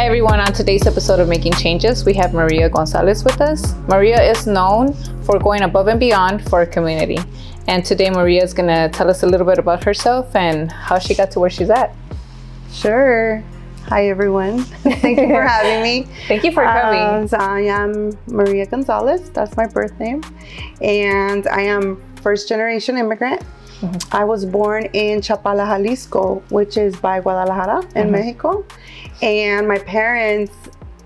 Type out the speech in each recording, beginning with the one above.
Hi everyone, on today's episode of Making Changes, we have Maria Gonzalez with us. Maria is known for going above and beyond for her community. And today Maria is going to tell us a little bit about herself and how she got to where she's at. Sure. Hi everyone. Thank you for having me. Thank you for coming. So I am Maria Gonzalez. That's my birth name. And I am first generation immigrant. Mm-hmm. I was born in Chapala, Jalisco, which is by Guadalajara in Mexico. And my parents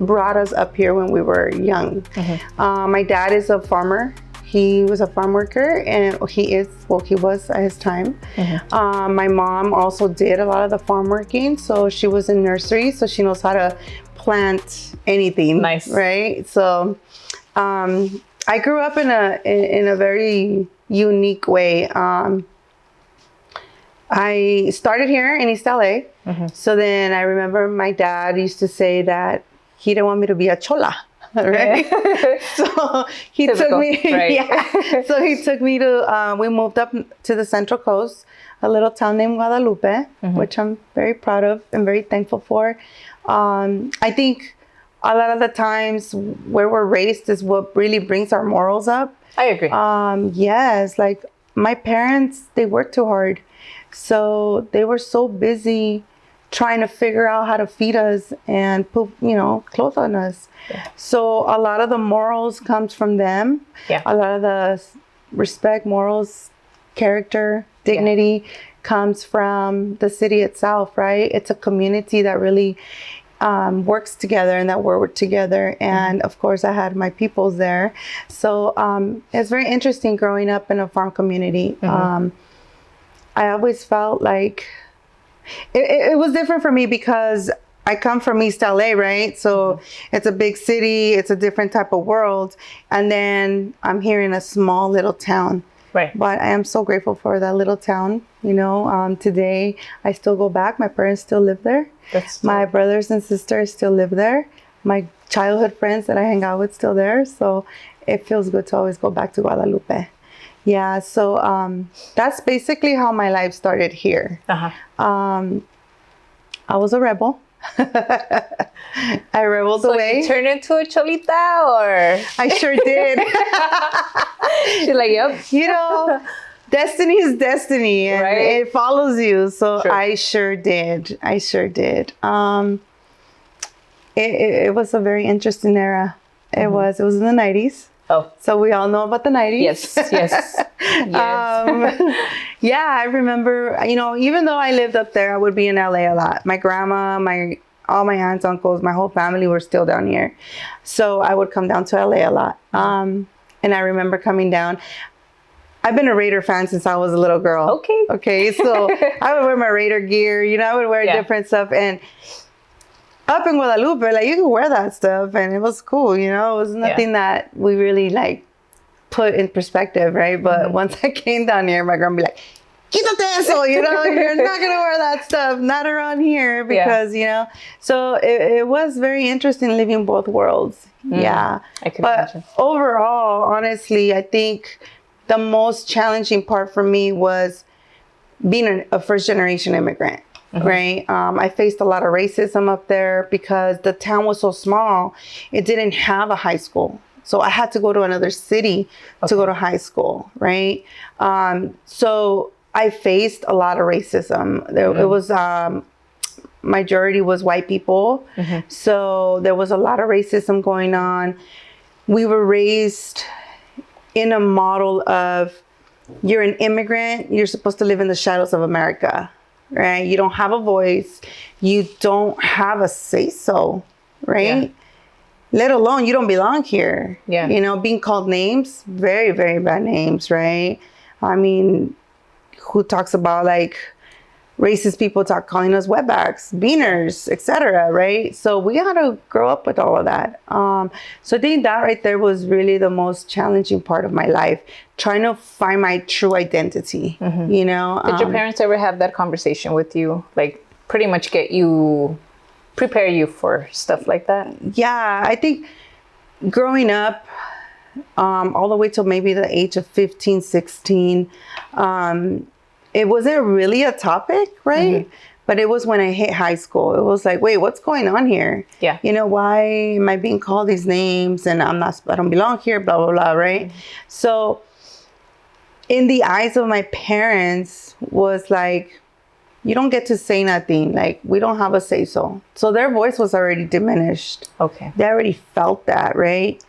brought us up here when we were young. My dad is a farmer. He was a farm worker, and he was at his time. My mom also did a lot of the farm working, so she was in nursery, so she knows how to plant anything. Nice, right? So I grew up in a very unique way. I started here in East LA. So then I remember my dad used to say that he didn't want me to be a chola. Right. So he took me. Right. Yeah. So he took me to. We moved up to the Central Coast, a little town named Guadalupe, which I'm very proud of and very thankful for. I think a lot of the times where we're raised is what really brings our morals up. I agree. Yes, like my parents, they worked too hard, so they were so busy trying to figure out how to feed us and put, clothes on us. Yeah. So a lot of the morals comes from them. Yeah. A lot of the respect, morals, character, dignity comes from the city itself, right? It's a community that really works together and that we're together. And of course, I had my peoples there. So it's very interesting growing up in a farm community. I always felt like it was different for me because I come from East LA, right? So it's a big city, it's a different type of world. And then I'm here in a small little town. Right. But I am so grateful for that little town. Today I still go back. My parents still live there. My brothers and sisters still live there. My childhood friends that I hang out with still there. So it feels good to always go back to Guadalupe. Yeah, so that's basically how my life started here. I was a rebel. I rebelled away. So you turned into a cholita, or? I sure did. She's like, yep. Destiny is destiny, and it follows you. So True. I sure did. It was a very interesting era. It was in the 90s. Oh, so we all know about the 90s. Yes. Yeah, I remember, even though I lived up there, I would be in LA a lot. My grandma, all my aunts, uncles, my whole family were still down here. So I would come down to LA a lot. And I remember coming down. I've been a Raider fan since I was a little girl. Okay. So I would wear my Raider gear, I would wear different stuff. And up in Guadalupe, you could wear that stuff, and it was cool, It was nothing that we really, put in perspective, right? But once I came down here, my grandma would be like, quítate eso, you're not going to wear that stuff, not around here, because, So it was very interesting living both worlds. Yeah. I can imagine. Overall, honestly, I think the most challenging part for me was being a first-generation immigrant. Right. I faced a lot of racism up there because the town was so small. It didn't have a high school. So I had to go to another city to go to high school. Right. So I faced a lot of racism. It was majority was white people. So there was a lot of racism going on. We were raised in a model of you're an immigrant. You're supposed to live in the shadows of America. Right? You don't have a voice. You don't have a say-so, right? Yeah. Let alone you don't belong here. Yeah. Being called names, very, very bad names, right? I mean, who talks about racist people calling us wetbacks, beaners, etc., right? So we had to grow up with all of that. So I think that right there was really the most challenging part of my life, trying to find my true identity, Did your parents ever have that conversation with you? Pretty much prepare you for stuff like that? Yeah, I think growing up, all the way till maybe the age of 15, 16, it wasn't really a topic, right? But it was when I hit high school. It was like, wait, what's going on here? Yeah. You know, why am I being called these names and I don't belong here, blah, blah, blah, right? So in the eyes of my parents was like, you don't get to say nothing. Like, we don't have a say-so. So their voice was already diminished. Okay. They already felt that, right?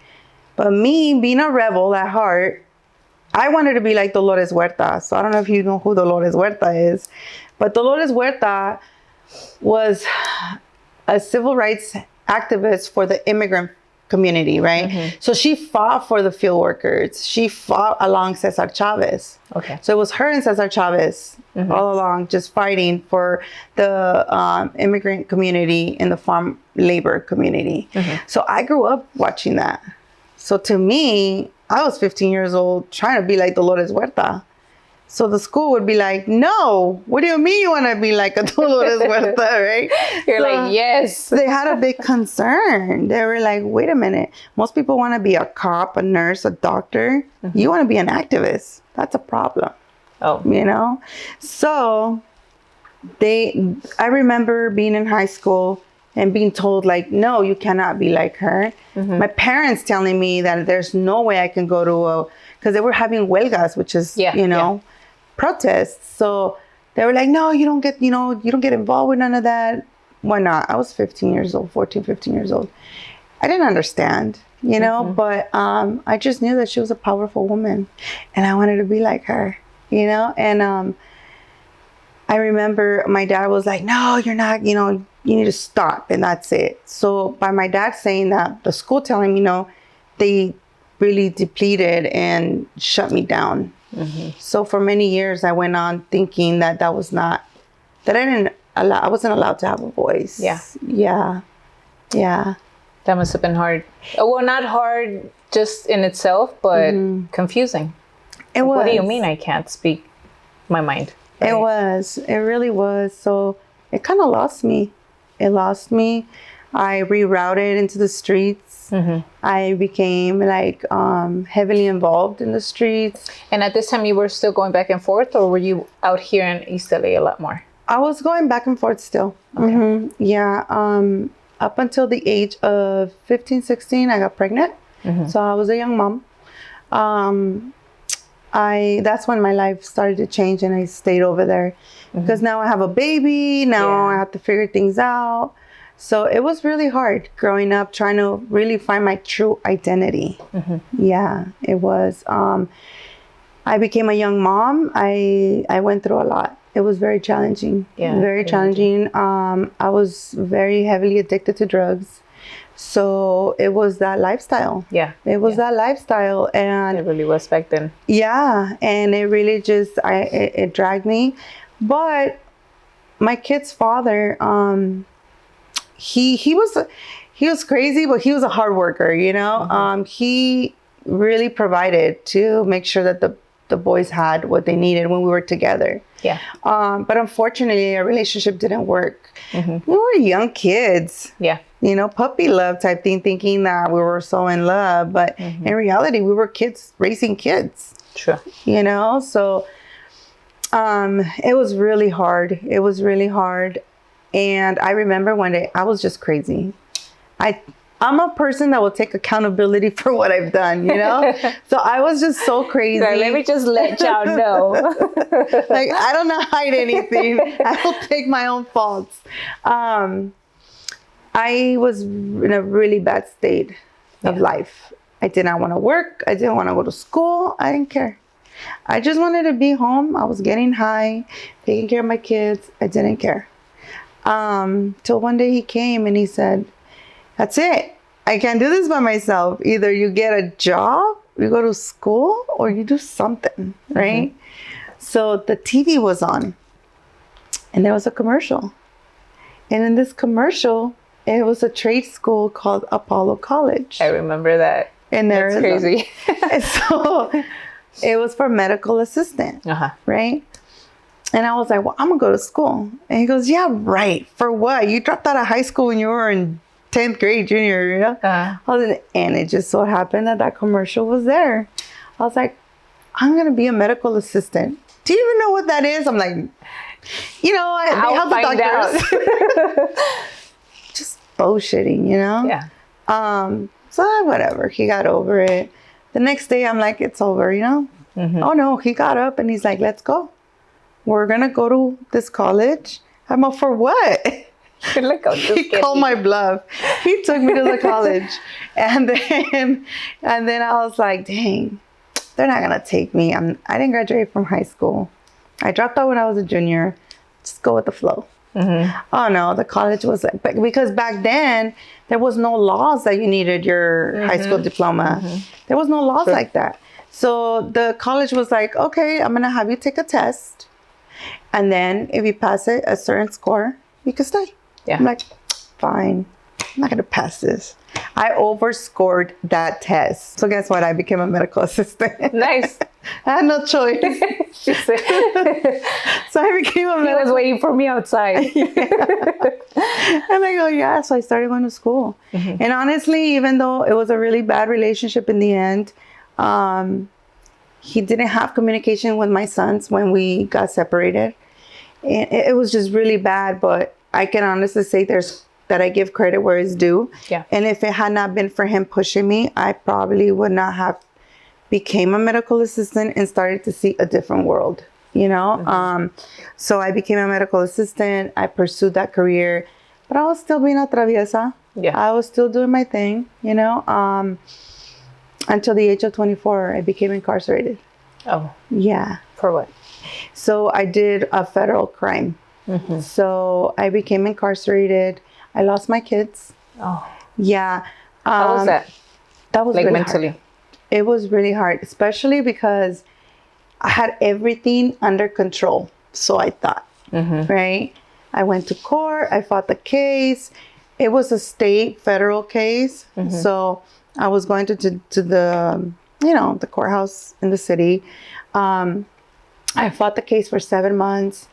But me, being a rebel at heart, I wanted to be like Dolores Huerta. So I don't know if you know who Dolores Huerta is. But Dolores Huerta was a civil rights activist for the immigrant community, right? So she fought for the field workers. She fought along Cesar Chavez. Okay. So it was her and Cesar Chavez all along, just fighting for the immigrant community and the farm labor community. So I grew up watching that. So to me, I was 15 years old trying to be like Dolores Huerta. So the school would be like, no, what do you mean you want to be like a Dolores Huerta, right? You're like, yes. They had a big concern. They were like, wait a minute. Most people want to be a cop, a nurse, a doctor. You want to be an activist. That's a problem. Oh. You know? So I remember being in high school and being told like, no, you cannot be like her. My parents telling me that there's no way I can go to because they were having huelgas, which is, protests. So they were like, no, you don't get involved with none of that. Why not? I was 15 years old, 14, 15 years old. I didn't understand, but I just knew that she was a powerful woman and I wanted to be like her, and I remember my dad was like, no, you're not, you need to stop and that's it. So by my dad saying that, the school telling me no, they really depleted and shut me down. So for many years I went on thinking that I wasn't allowed to have a voice. Yeah. That must have been hard. Well, not hard just in itself, but confusing. It was. What do you mean I can't speak my mind? Right? It really was. So it kind of lost me. I rerouted into the streets. I became like heavily involved in the streets. And at this time you were still going back and forth, or were you out here in East LA a lot more? I was going back and forth still. Okay. Yeah. Up until the age of 15, 16, I got pregnant. So I was a young mom. That's when my life started to change and I stayed over there because now I have a baby. Now I have to figure things out. So it was really hard growing up, trying to really find my true identity. Yeah, it was. I became a young mom. I went through a lot. It was very challenging. Very challenging. I was very heavily addicted to drugs. So it was that lifestyle. It was that lifestyle. And it really was back then. Yeah. And it really just, it dragged me. But my kid's father, he was crazy, but he was a hard worker, he really provided to make sure that the boys had what they needed when we were together. But unfortunately, our relationship didn't work. We were young kids. Puppy love type thing, thinking that we were so in love. But in reality, we were kids raising kids. Sure. So it was really hard. And I remember one day I was just crazy. I'm a person that will take accountability for what I've done, So I was just so crazy. Right, let me just let y'all know. Like, I don't hide anything. I will take my own faults. I was in a really bad state of life. I did not want to work. I didn't want to go to school. I didn't care. I just wanted to be home. I was getting high, taking care of my kids. I didn't care. Till one day he came and he said, that's it. I can't do this by myself. Either you get a job, you go to school, or you do something, right? So the TV was on and there was a commercial. And in this commercial, it was a trade school called Apollo College. I remember that. And that's crazy. So it was for medical assistant, right? And I was like, well, I'm going to go to school. And he goes, yeah, right. For what? You dropped out of high school when you were in 10th grade, junior, And it just so happened that commercial was there. I was like, I'm going to be a medical assistant. Do you even know what that is? I'm like, You know, they have the doctors. Just bullshitting, you know? Yeah. So whatever. He got over it. The next day, I'm like, it's over, you know? Mm-hmm. Oh, no. He got up and he's like, let's go. We're going to go to this college. I'm like, for what? He called my bluff. He took me to the college. And then I was like, dang, they're not going to take me. I didn't graduate from high school. I dropped out when I was a junior. Just go with the flow. Mm-hmm. Oh, no, the college was... Because back then, there was no laws that you needed your high school diploma. Mm-hmm. There was no laws like that. So the college was like, okay, I'm going to have you take a test. And then if you pass it, a certain score, you can stay. Yeah. I'm like, fine. I'm not going to pass this. I overscored that test. So guess what? I became a medical assistant. Nice. I had no choice. She said. So I became a medical... He was waiting for me outside. Yeah. And I go, yeah. So I started going to school. Mm-hmm. And honestly, even though it was a really bad relationship in the end, he didn't have communication with my sons when we got separated. And it was just really bad. But I can honestly say that I give credit where it's due. Yeah. And if it had not been for him pushing me, I probably would not have became a medical assistant and started to see a different world, you know? Mm-hmm. So I became a medical assistant. I pursued that career, but I was still being a traviesa. Yeah. I was still doing my thing, you know? Until the age of 24, I became incarcerated. Oh. Yeah. For what? So I did a federal crime. Mm-hmm. So I became incarcerated. I lost my kids. Oh. Yeah. How was that? That was like really mentally? Hard. It was really hard, especially because I had everything under control. So I thought, right? I went to court. I fought the case. It was a state federal case. Mm-hmm. So I was going to the, the courthouse in the city. I fought the case for 7 months.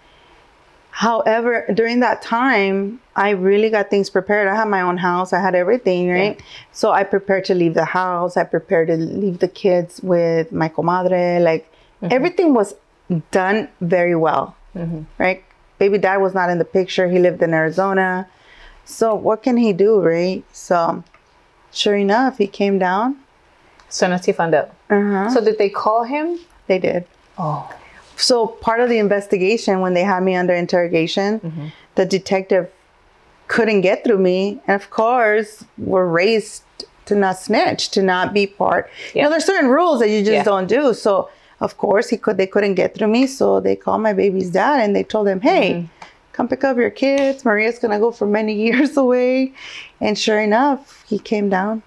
However, during that time, I really got things prepared. I had my own house. I had everything, right? Yeah. So I prepared to leave the house. I prepared to leave the kids with my comadre. Like, everything was done very well, right? Baby dad was not in the picture. He lived in Arizona. So what can he do, right? So sure enough, he came down. As soon as he found out. So did they call him? They did. Oh. So part of the investigation, when they had me under interrogation, the detective couldn't get through me. And of course, we're raised to not snitch, to not be part. Yeah. You know, there's certain rules that you just don't do. So of course, they couldn't get through me. So they called my baby's dad and they told him, hey, come pick up your kids. Maria's going to go for many years away. And sure enough, he came down.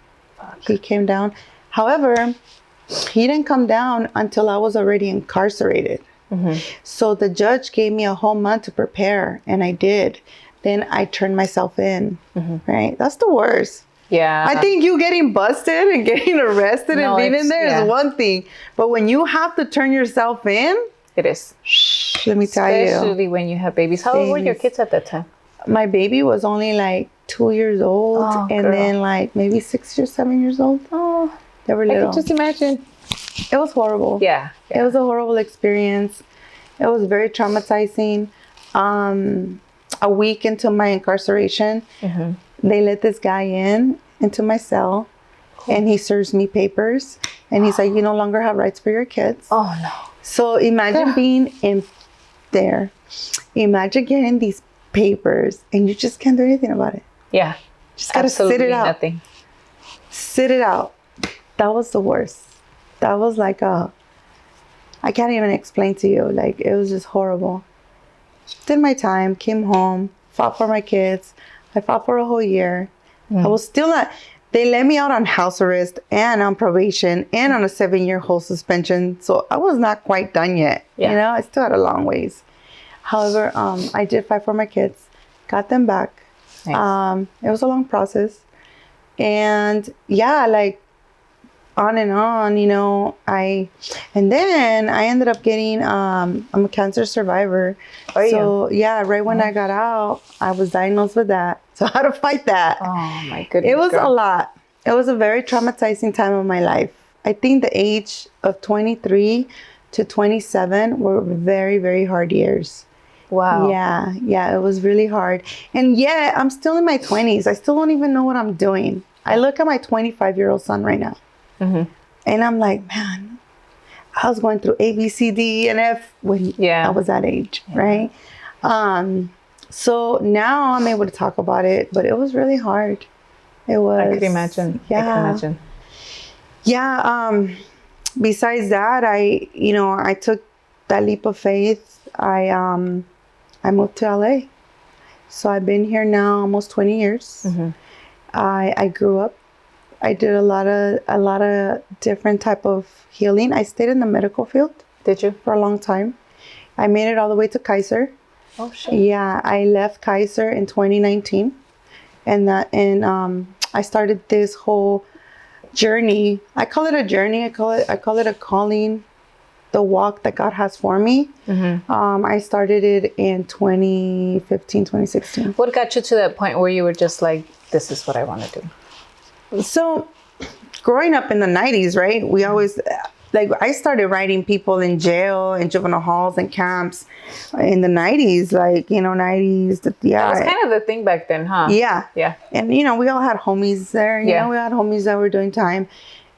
He came down. However, he didn't come down until I was already incarcerated. So the judge gave me a whole month to prepare, and I did. Then I turned myself in, right? That's the worst. Yeah. I think you getting busted and getting arrested and being in there is one thing. But when you have to turn yourself in. It is. Let me tell you. Especially when you have babies. How old were your kids at that time? My baby was only like 2 years old. And then like maybe 6 or 7 years old. Oh, they were little. I can just imagine. It was horrible. Yeah. It was a horrible experience. It was very traumatizing. A week into my incarceration, they let this guy into my cell, and he serves me papers. And he's like, you no longer have rights for your kids. Oh, no. So imagine being in there. Imagine getting these papers, and you just can't do anything about it. Yeah. Just got to sit it out. Nothing. Sit it out. That was the worst. That was like I can't even explain to you. Like, it was just horrible. Did my time, came home, fought for my kids. I fought for a whole year. I was still not, they let me out on house arrest and on probation and on a 7-year whole suspension. So I was not quite done yet. Yeah. You know, I still had a long ways. However, I did fight for my kids, got them back. Nice. It was a long process. And yeah, like, on and on, you know, and then I ended up getting, I'm a cancer survivor. Oh, so yeah, right when I got out, I was diagnosed with that. So how to fight that? Oh my goodness. It was a lot. It was a very traumatizing time of my life. I think the age of 23 to 27 were very, very hard years. Wow. Yeah, it was really hard. And yet, I'm still in my 20s. I still don't even know what I'm doing. I look at my 25-year-old son right now. Mm-hmm. And I'm like, man, I was going through A, B, C, D, and F when I was that age, right? So now I'm able to talk about it, but it was really hard. It was. I could imagine. Yeah. I can imagine. Yeah. Besides that, I took that leap of faith. I moved to LA. So I've been here now almost 20 years. Mm-hmm. I grew up. I did a lot of different type of healing. I stayed in the medical field. Did you? For a long time. I made it all the way to Kaiser. Oh shit. Yeah, I left Kaiser in 2019, and I started this whole journey. I call it a journey. I call it a calling, the walk that God has for me. Mm-hmm. I started it in 2015, 2016. What got you to that point where you were just like, this is what I want to do? So, growing up in the 90s, right? We always, I started writing people in jail, in juvenile halls and camps in the 90s, 90s. That was kind of the thing back then, huh? Yeah. Yeah. And, we all had homies there. You know, we had homies that were doing time,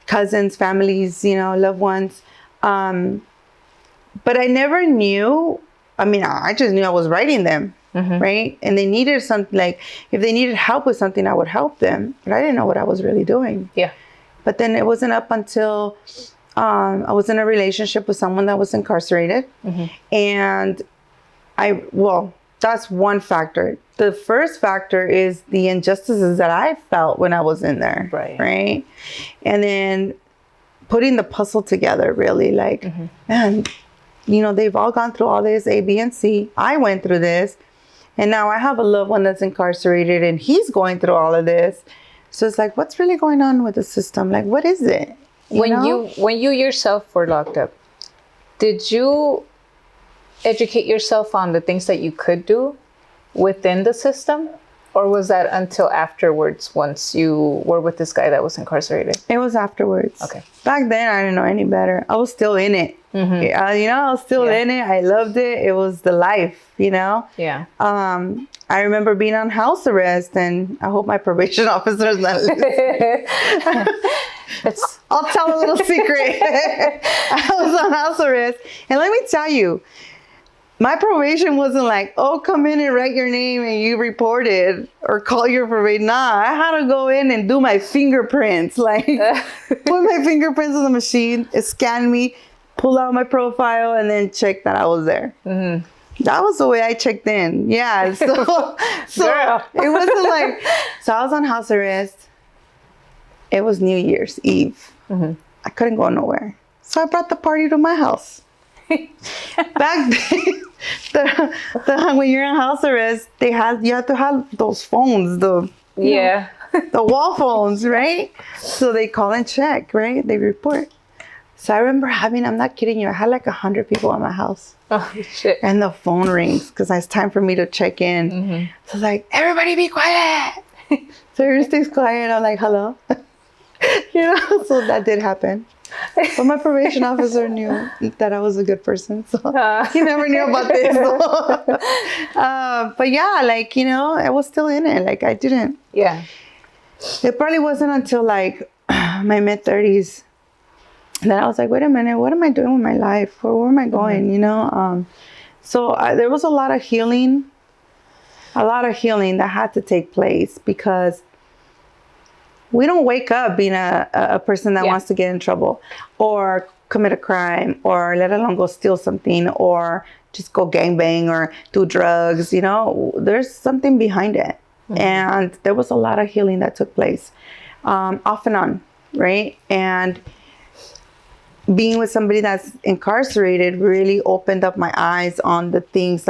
cousins, families, loved ones. But I never knew, I just knew I was writing them. Mm-hmm. Right. And they needed something, if they needed help with something, I would help them. But I didn't know what I was really doing. Yeah. But then it wasn't up until I was in a relationship with someone that was incarcerated. Mm-hmm. And that's one factor. The first factor is the injustices that I felt when I was in there. Right. And then putting the puzzle together, really, mm-hmm. man, they've all gone through all this, A, B, and C. I went through this. And now I have a loved one that's incarcerated and he's going through all of this. So it's like, what's really going on with the system? What is it? When you yourself were locked up, did you educate yourself on the things that you could do within the system? Or was that until afterwards, once you were with this guy that was incarcerated? It was afterwards. Okay. Back then, I didn't know any better. I was still in it. Mm-hmm. I was still in it. I loved it. It was the life, Yeah. I remember being on house arrest, and I hope my probation officer is not listening. I'll tell a little secret. I was on house arrest, and let me tell you, my probation wasn't like, oh, come in and write your name and you report it or call your probation. Nah, I had to go in and do my fingerprints. Put my fingerprints on the machine, scan me, pull out my profile, and then check that I was there. Mm-hmm. That was the way I checked in. Yeah. So it wasn't so I was on house arrest. It was New Year's Eve. Mm-hmm. I couldn't go nowhere. So I brought the party to my house. Back then, when you're in house arrest, you have to have those phones, the wall phones, right? So they call and check, right? They report. So I remember I'm not kidding you, I had 100 people at my house. Oh, shit. And the phone rings because it's time for me to check in. Mm-hmm. So it's like, everybody be quiet. So everybody stays quiet. I'm like, hello. So that did happen. But my probation officer knew that I was a good person. So he never knew about this. But yeah, I was still in it. I didn't. Yeah. It probably wasn't until my mid-30s that I was like, wait a minute, what am I doing with my life? Where am I going? Mm-hmm. So there was a lot of healing that had to take place because we don't wake up being a person that wants to get in trouble or commit a crime or let alone go steal something or just go gangbang or do drugs. There's something behind it. Mm-hmm. And there was a lot of healing that took place off and on, right? And being with somebody that's incarcerated really opened up my eyes on the things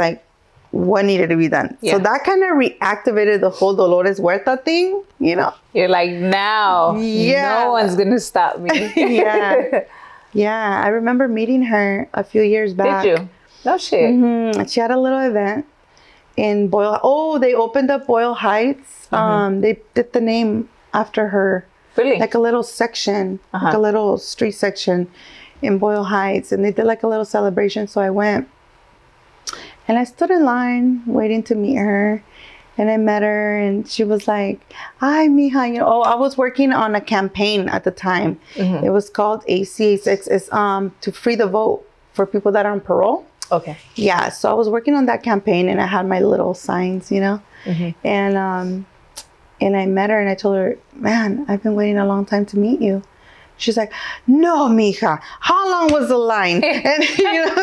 what needed to be done. Yeah. So that kind of reactivated the whole Dolores Huerta thing, You're like, now, no one's going to stop me. Yeah. I remember meeting her a few years back. Did you? No shit. Mm-hmm. She had a little event in Boyle. Oh, they opened up Boyle Heights. Mm-hmm. They did the name after her. Really? A little section, a little street section in Boyle Heights. And they did a little celebration. So I went. And I stood in line waiting to meet her. And I met her, and she was like, "Hi, mija." You know, I was working on a campaign at the time. It was called ACA6. It's to free the vote for people that are on parole. Okay. Yeah. So I was working on that campaign, and I had my little signs, you know. And I met her, and I told her, "Man, I've been waiting a long time to meet you." She's like, "No, mija, how long was the line?" And you know,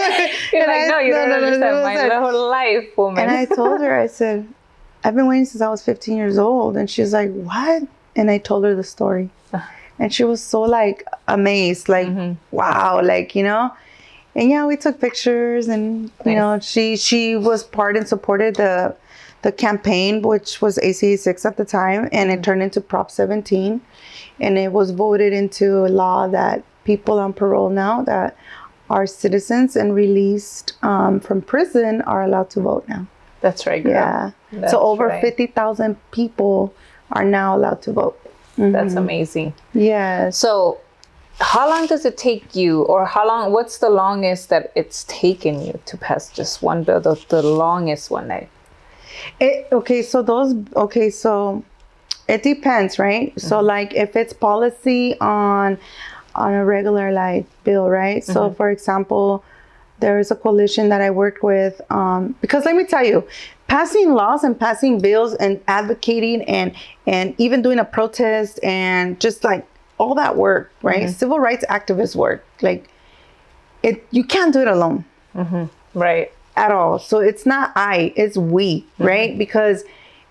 You're like, "No, you don't understand my whole life, woman." And I told her, I said, "I've been waiting since I was 15 years old." And she's like, "What?" And I told her the story. And she was so like amazed, like, wow, like, you know. And yeah, we took pictures, and you know, she was part and supported the campaign, which was ACA6 at the time, and it turned into Prop 17. And it was voted into law that people on parole now that are citizens and released from prison are allowed to vote now. That's right, girl. Yeah. That's so over right. 50,000 people are now allowed to vote. That's amazing. Yes. So how long does it take you, or what's the longest that it's taken you to pass just one bill, the longest one? So it depends, right? So like if it's policy on a regular like bill, right? So for example, there is a coalition that I worked with, because let me tell you, passing laws and passing bills and advocating and even doing a protest and just like all that work, right? Civil rights activist work, like you can't do it alone. Right. At all. So it's not it's we, right? Because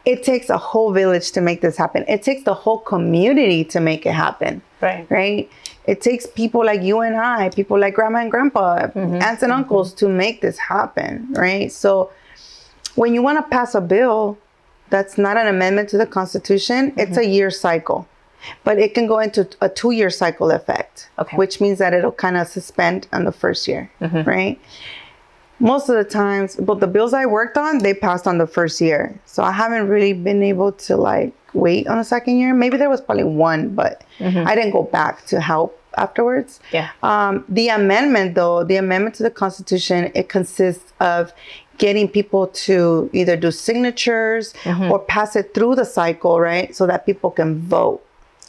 it takes a whole village to make this happen. It takes the whole community to make it happen. Right. Right? It takes people like you and I, people like grandma and grandpa, aunts and uncles to make this happen, right? So when you want to pass a bill that's not an amendment to the Constitution, it's a year cycle. But it can go into a 2-year cycle effect, which means that it'll kind of suspend on the first year, right? Most of the times, but the bills I worked on, they passed on the first year. So I haven't really been able to like wait on the second year. Maybe there was probably one, but I didn't go back to help afterwards. Yeah. The amendment to the Constitution, it consists of getting people to either do signatures or pass it through the cycle, right? So that people can vote.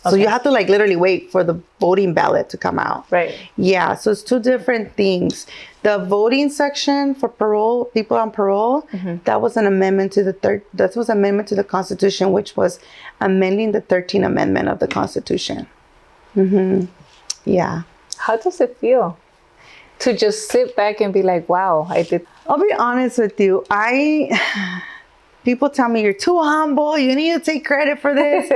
So you have to like literally wait for the voting ballot to come out. Right. Yeah. So it's two different things. The voting section for parole, people on parole, that was an amendment to the Constitution, which was amending the 13th Amendment of the Constitution. Yeah. How does it feel to just sit back and be like, wow, I did? I'll be honest with you. People tell me you're too humble. You need to take credit for this.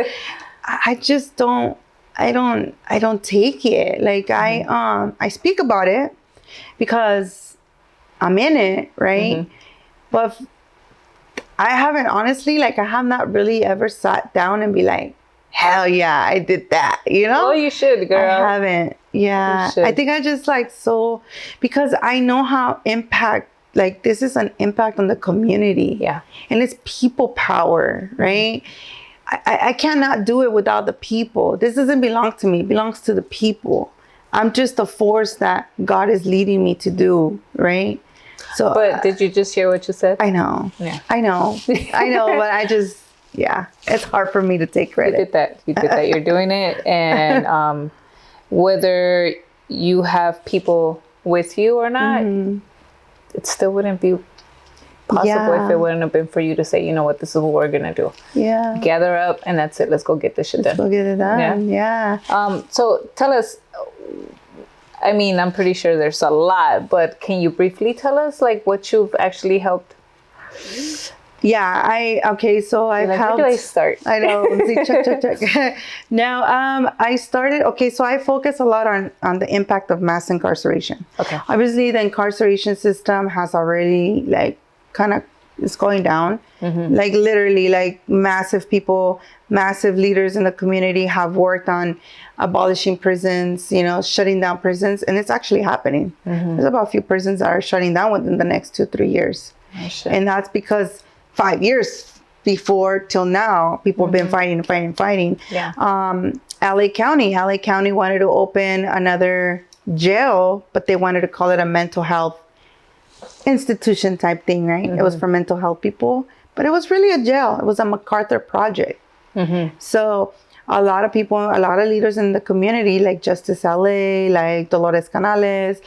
I just don't. I don't take it. Like I speak about it because I'm in it, right? But I haven't honestly, like I have not really ever sat down and be like, hell yeah, I did that. You know? Oh, you should, girl. I haven't. Yeah. I think I just like because I know how like this is an impact on the community. Yeah. And it's people power, right? I cannot do it without the people. This doesn't belong to me. It belongs to the people. I'm just a force that God is leading me to do, right? So, but did you just hear what you said? I know. Yeah. I know. But I just, it's hard for me to take credit. You did that. You're doing it. And whether you have people with you or not, it still wouldn't be possible if it wouldn't have been for you to say, you know what, this is what we're gonna do. Yeah. Gather up and that's it. Let's go get this shit done. Let's go get it done. Yeah. So tell us, I mean, I'm pretty sure there's a lot, but can you briefly tell us like what you've actually helped? Yeah, so I've helped. Where do I start? I know. See, check. Now, I started. So I focus a lot on the impact of mass incarceration. Okay. Obviously, the incarceration system has already like kind of is going down. Like literally, like massive leaders in the community have worked on abolishing prisons, shutting down prisons, and it's actually happening. There's about a few prisons that are shutting down within the next 2-3 years. Oh, shit. And that's because 5 years before till now, people have been fighting. Yeah. LA County wanted to open another jail, but they wanted to call it a mental health institution type thing, right? It was for mental health people, but it was really a jail. It was a MacArthur project. So a lot of people, a lot of leaders in the community, like Justice LA, like Dolores Canales,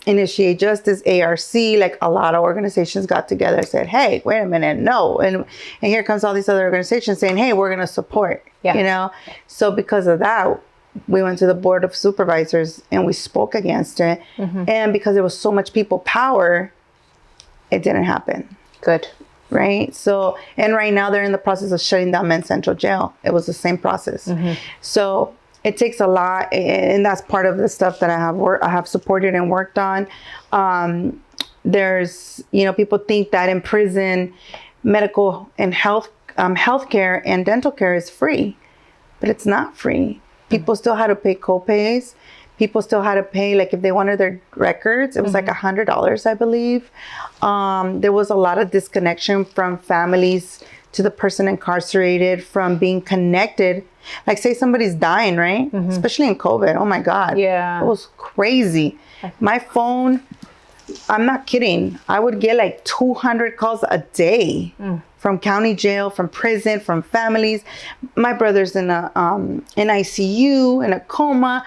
Initiate Justice, ARC, like a lot of organizations got together and said, hey, wait a minute, no. And here comes all these other organizations saying, hey, we're going to support, you know? So because of that, we went to the board of supervisors and we spoke against it. And because there was so much people power, it didn't happen. Good. Right. So, and right now they're in the process of shutting down Men's Central Jail. It was the same process. So it takes a lot, and that's part of the stuff that I have supported and worked on. There's, you know, people think that in prison, medical and healthcare and dental care is free, but it's not free. People still had to pay co-pays. People still had to pay, like if they wanted their records, it was like $100, I believe. There was a lot of disconnection from families to the person incarcerated, from being connected. Like say somebody's dying, right? Especially in COVID. Oh my God. Yeah. It was crazy. My phone, I'm not kidding. I would get like 200 calls a day from county jail, from prison, from families. My brother's in ICU, in a coma,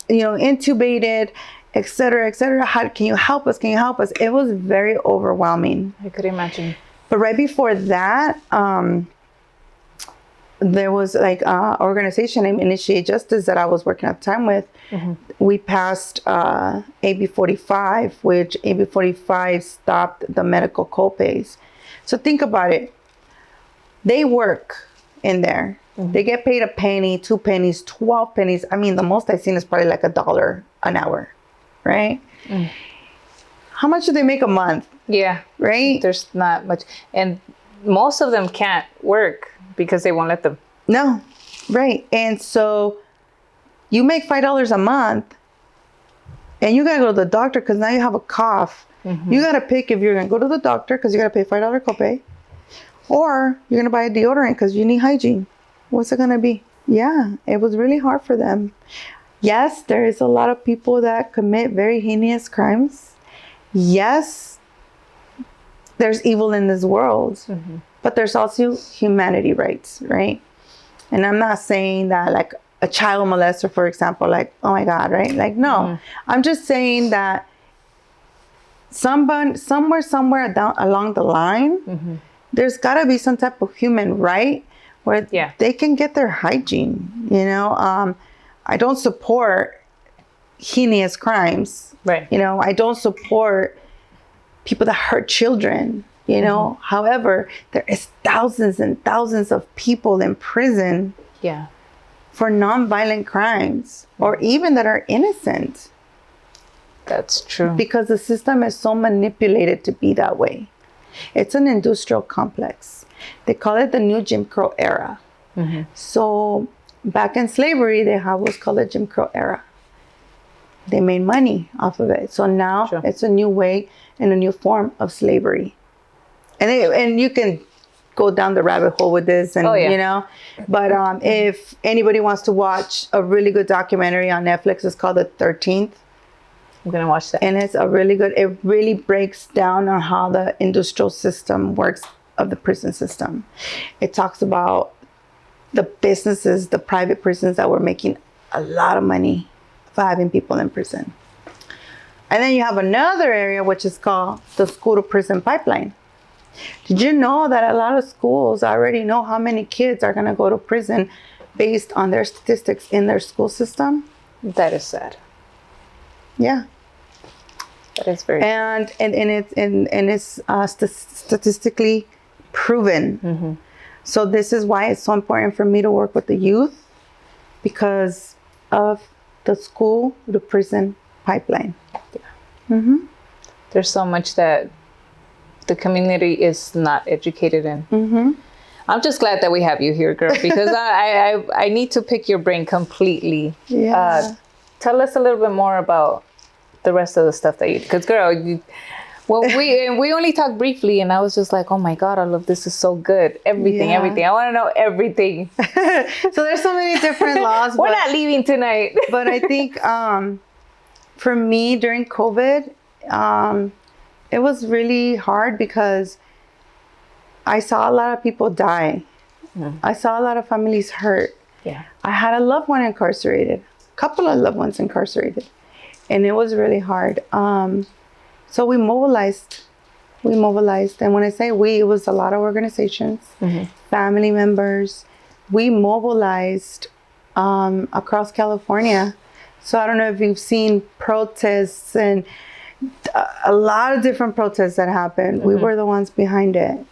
you know, intubated, et cetera, et cetera. How can you help us? Can you help us? It was very overwhelming. I could imagine. But right before that, there was like an organization named Initiate Justice that I was working at the time with. We passed AB 45, which AB 45 stopped the medical copays. So think about it. They work in there. They get paid a penny, 2 pennies, 12 pennies. I mean, the most I've seen is probably like $1 an hour, right? How much do they make a month? Yeah. Right? There's not much. And most of them can't work because they won't let them. No. Right. And so you make $5 a month and you got to go to the doctor because now you have a cough. You got to pick if you're going to go to the doctor because you got to pay $5 copay, or you're going to buy a deodorant because you need hygiene. What's it going to be? Yeah, it was really hard for them. Yes, there is a lot of people that commit very heinous crimes. Yes, there's evil in this world, but there's also humanity rights, right? And I'm not saying that like a child molester, for example, like, oh my God, right? Like, no, I'm just saying that somewhere down along the line, there's got to be some type of human right where they can get their hygiene, you know? I don't support heinous crimes. Right. You know, I don't support people that hurt children, you know? However, there is thousands and thousands of people in prison for nonviolent crimes, or even that are innocent. That's true. Because the system is so manipulated to be that way. It's an industrial complex. They call it the new Jim Crow era. So back in slavery, they have what's called the Jim Crow era. They made money off of it. So now it's a new way and a new form of slavery. And you can go down the rabbit hole with this, and you know. But if anybody wants to watch a really good documentary on Netflix, it's called The 13th. I'm going to watch that. And it's a really good, it really breaks down on how the industrial system works of the prison system. It talks about the businesses, the private prisons that were making a lot of money for having people in prison. And then you have another area which is called the school to prison pipeline. Did you know that a lot of schools already know how many kids are going to go to prison based on their statistics in their school system? That is sad. Yeah. That is very and it's statistically proven. So this is why it's so important for me to work with the youth, because of the school to prison pipeline. There's so much that the community is not educated in. I'm just glad that we have you here, girl, because I need to pick your brain completely. Tell us a little bit more about the rest of the stuff that you, because girl, we only talked briefly, and I was just like, oh my God, all of this is so good. Everything. I want to know everything. So there's so many different laws. We're not leaving tonight. But I think for me during COVID, it was really hard because I saw a lot of people die. I saw a lot of families hurt. Yeah. I had a loved one incarcerated, a couple of loved ones incarcerated, and it was really hard. So we mobilized. And when I say we, it was a lot of organizations, family members. We mobilized across California. So I don't know if you've seen protests and a lot of different protests that happened. We were the ones behind it.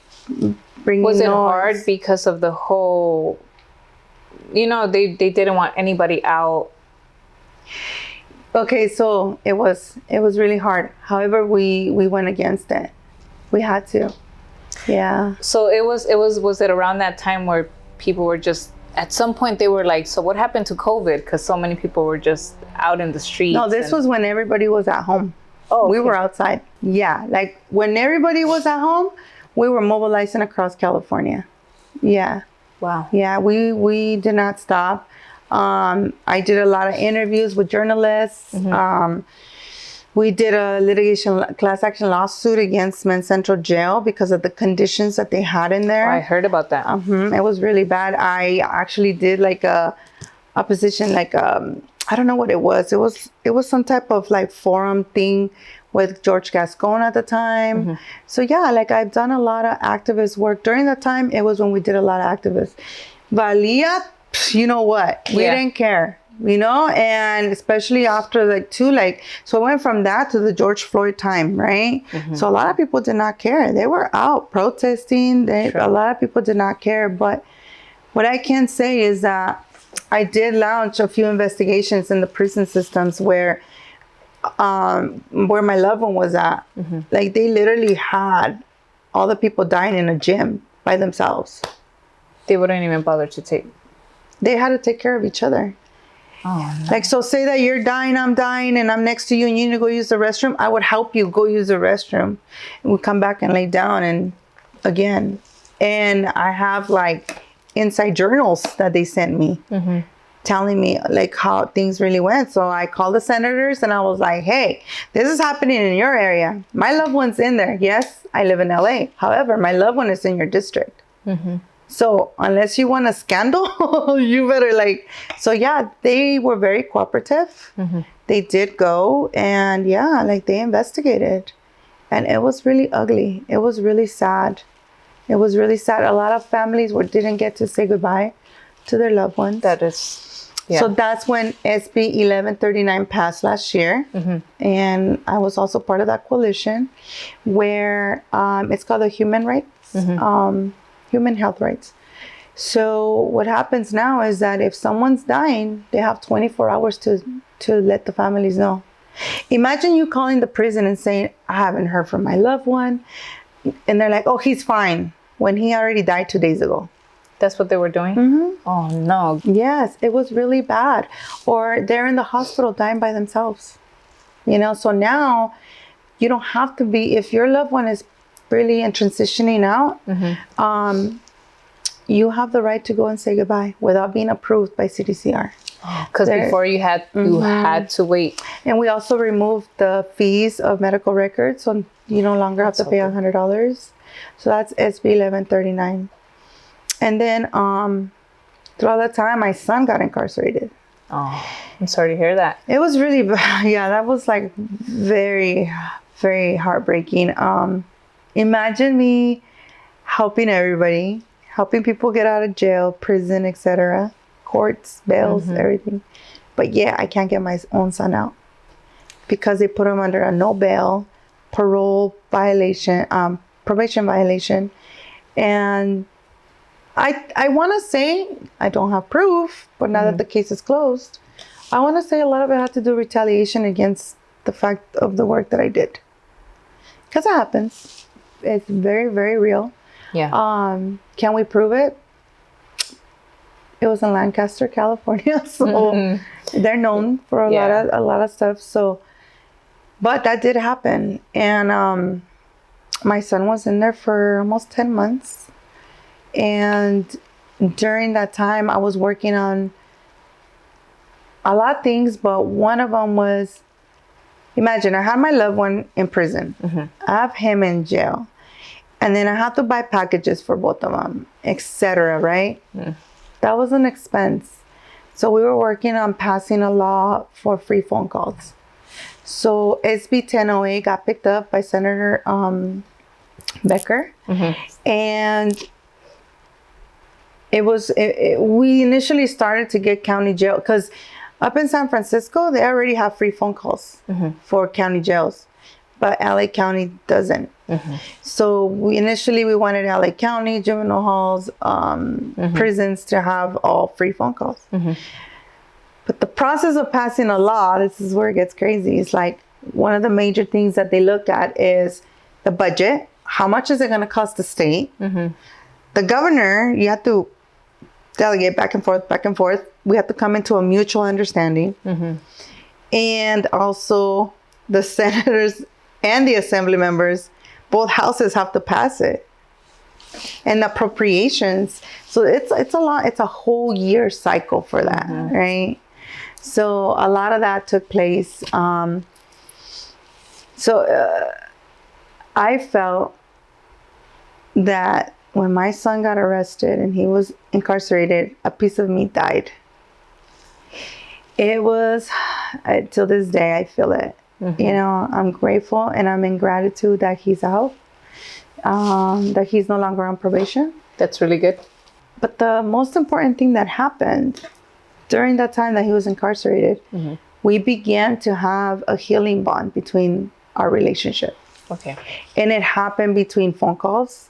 Was it hard because of the whole, they didn't want anybody out? Okay, so it was really hard. However, we went against it. We had to. Yeah. So was it around that time where people were just, at some point they were like, so what happened to COVID? Because so many people were just out in the streets. No, this was when everybody was at home. Oh, okay. We were outside. Yeah, like when everybody was at home, we were mobilizing across California. Yeah. Wow. Yeah, we did not stop. I did a lot of interviews with journalists. We did a class action lawsuit against Men's Central Jail because of the conditions that they had in there. Oh, I heard about that. It was really bad. I actually did like a position, like I don't know what it was. It was some type of like forum thing with George Gascon at the time. So yeah, like I've done a lot of activist work. During that time, it was when we did a lot of activists. Valia, you know what? We didn't care. And especially after so I went from that to the George Floyd time, right? So a lot of people did not care. They were out protesting. A lot of people did not care. But what I can say is that I did launch a few investigations in the prison systems where my loved one was at. Like they literally had all the people dying in a gym by themselves. They wouldn't even bother to take. They had to take care of each other. Oh, no. Like, so say that you're dying, I'm dying, and I'm next to you and you need to go use the restroom. I would help you go use the restroom. And we come back and lay down and again. And I have like inside journals that they sent me telling me like how things really went. So I called the senators and I was like, hey, this is happening in your area. My loved one's in there. Yes, I live in LA. However, my loved one is in your district. So unless you want a scandal, you better so yeah, they were very cooperative. They did go and yeah, like they investigated and it was really ugly. It was really sad. A lot of families didn't get to say goodbye to their loved ones. That is, yeah. So that's when SB 1139 passed last year. And I was also part of that coalition where it's called the Human Rights. Human health rights. So what happens now is that if someone's dying, they have 24 hours to let the families know. Imagine you calling the prison and saying, I haven't heard from my loved one. And they're like, oh, he's fine. When he already died 2 days ago. That's what they were doing? Oh, no. Yes, it was really bad. Or they're in the hospital dying by themselves. So now you don't have to be, if your loved one is really and transitioning out, you have the right to go and say goodbye without being approved by CDCR. Because before you had to wait. And we also removed the fees of medical records, so you no longer have to pay $100. So that's SB 1139. And then throughout that time, my son got incarcerated. Oh, I'm sorry to hear that. It was really bad. Yeah, that was like very, very heartbreaking. Imagine me helping everybody, helping people get out of jail, prison, etc., courts, bails, everything. But yeah, I can't get my own son out because they put him under a no bail, parole violation, probation violation. And I want to say, I don't have proof, but now that the case is closed, I want to say a lot of it had to do with retaliation against the fact of the work that I did. Because it happens. It's very, very real. Yeah. Can we prove it? It was in Lancaster, California, so they're known for a lot of stuff. So, but that did happen, and my son was in there for almost 10 months, and during that time, I was working on a lot of things, but one of them was Imagine, I had my loved one in prison. I have him in jail. And then I have to buy packages for both of them, etc., right? That was an expense. So we were working on passing a law for free phone calls. So SB 1008 got picked up by Senator Becker. And we initially started to get county jail, because up in San Francisco, they already have free phone calls for county jails, but LA County doesn't. So we wanted LA County, juvenile halls, prisons to have all free phone calls. But the process of passing a law, this is where it gets crazy. It's like one of the major things that they look at is the budget. How much is it going to cost the state? The governor, you have to delegate back and forth, back and forth. We have to come into a mutual understanding. And also the senators and the assembly members, both houses have to pass it. And appropriations. So it's a lot. It's a whole year cycle for that, right? So a lot of that took place. I felt that when my son got arrested and he was incarcerated, a piece of me died. It was, till this day, I feel it. You know, I'm grateful and I'm in gratitude that he's out, that he's no longer on probation. That's really good. But the most important thing that happened during that time that he was incarcerated, we began to have a healing bond between our relationship. Okay. And it happened between phone calls